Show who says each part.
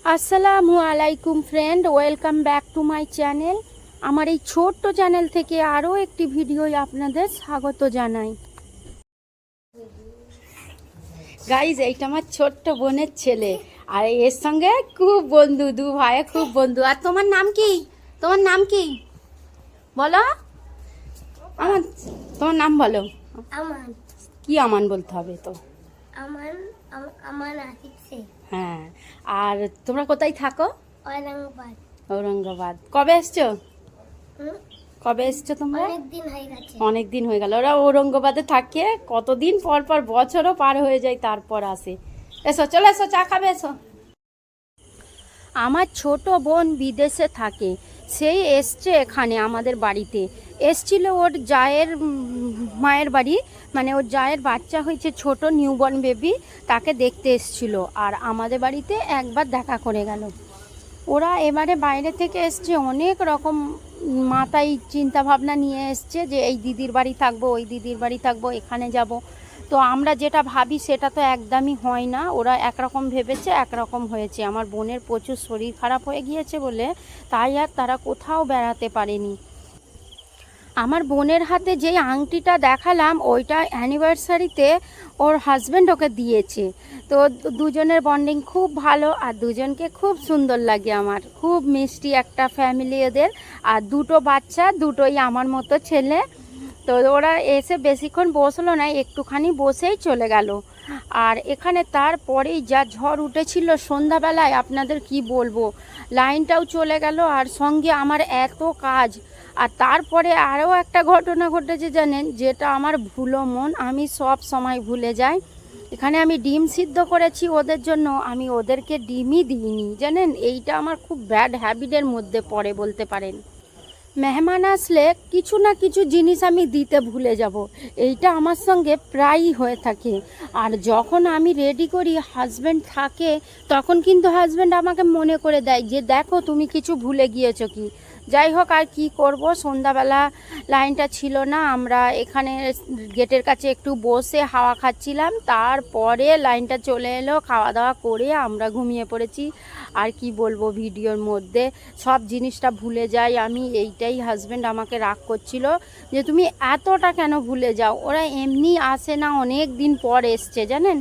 Speaker 1: আসসালামু আলাইকুম friend, welcome back to my channel. আমার এই ছোট্ট চ্যানেল থেকে আরও একটি ভিডিওয় আপনাদের স্বাগত জানাই। গাইজ, এইটা আমার ছোট্ট বোনের ছেলে, আর এর সঙ্গে খুব বন্ধু, দু ভাইয়ে খুব বন্ধু। আর তোমার নাম কি? তোমার নাম কি বলো? আমান। তোমার নাম বলো।
Speaker 2: আমান।
Speaker 1: কি আমান বলতে হবে তো?
Speaker 2: আমান। আমান আসিফ শেখ।
Speaker 1: হ্যাঁ। আর তোমরা কোথায় থাকো?
Speaker 2: ঔরঙ্গাবাদ।
Speaker 1: ঔরঙ্গাবাদ। কবে এসছো? কবে এসছো তোমরা?
Speaker 2: অনেকদিন হয়ে গেছে।
Speaker 1: অনেক দিন হয়ে গেল। ওরা ঔরঙ্গাবাদে থাকে, কতদিন পর পর, বছরও পার হয়ে যায়, তারপর আসে। এসো, চলে এসো, চা খাবে, এসো। আমার ছোট বোন বিদেশে থাকে, সেই এসছে এখানে আমাদের বাড়িতে। এসছিল ওর জায়ের মায়ের বাড়ি, মানে ওর জায়ের বাচ্চা হয়েছে, ছোট নিউবর্ন বেবি, তাকে দেখতে এসছিল। আর আমাদের বাড়িতে একবার দেখা করে গেল। ওরা এবারে বাইরে থেকে এসছে, অনেক রকম মাথায় চিন্তা ভাবনা নিয়ে এসছে যে এই দিদির বাড়ি থাকবো, ওই দিদির বাড়ি থাকবো, এখানে যাব। তো আমরা যেটা ভাবি সেটা তো একদমই হয় না। ওরা একরকম ভেবেছে, একরকম হয়েছে। আমার বোনের প্রচুর শরীর খারাপ হয়ে গিয়েছে বলে তাই আর তারা কোথাও বেড়াতে পারেনি। আমার বোনের হাতে যেই আংটিটা দেখালাম, ওইটা অ্যানিভার্সারিতে ওর হাজব্যান্ড ওকে দিয়েছে। তো দুজনের বন্ডিং খুব ভালো, আর দুজনকে খুব সুন্দর লাগে আমার। খুব মিষ্টি একটা ফ্যামিলি এদের, আর দুটো বাচ্চা, দুটোই আমার মতো ছেলে। তো ওরা এসে বেশিক্ষণ বসলো না, একটুখানি বসেই চলে গেল। আর এখানে তারপরেই যা ঝড় উঠেছিল সন্ধ্যাবেলায়, আপনাদের কি বলবো, লাইনটাও চলে গেল, আর সঙ্গে আমার এত কাজ। আর তারপরে আরও একটা ঘটনা ঘটেছে জানেন, যেটা আমার ভুলো মন, আমি সব সময় ভুলে যাই। এখানে আমি ডিম সিদ্ধ করেছি ওদের জন্য, আমি ওদেরকে ডিমই দিইনি জানেন। এইটা আমার খুব ব্যাড হ্যাবিটের মধ্যে পড়ে বলতে পারেন। মেহমান আসলে কিছু না কিছু জিনিস আমি দিতে ভুলে যাব, এইটা আমার সঙ্গে প্রায়ই হয়ে থাকে। আর যখন আমি রেডি করি, হাজব্যান্ড থাকে, তখন কিন্তু হাজব্যান্ড আমাকে মনে করে দেয় যে দেখো তুমি কিছু ভুলে গিয়েছো কি। যাই হোক, আর কি করব, সন্ধ্যাবেলা লাইনটা ছিল না, আমরা এখানে গেটের কাছে একটু বসে হাওয়া খাচ্ছিলাম, তারপরে লাইনটা চলে এলো, খাওয়া দাওয়া করে আমরা ঘুমিয়ে পড়েছি। আর কি বলবো, ভিডিওর মধ্যে সব জিনিসটা ভুলে যাই আমি। এইটাই হাজব্যান্ড আমাকে রাগ করছিল যে তুমি এতটা কেন ভুলে যাও। ওরা এমনি আসে না, অনেক দিন পর এসছে জানেন।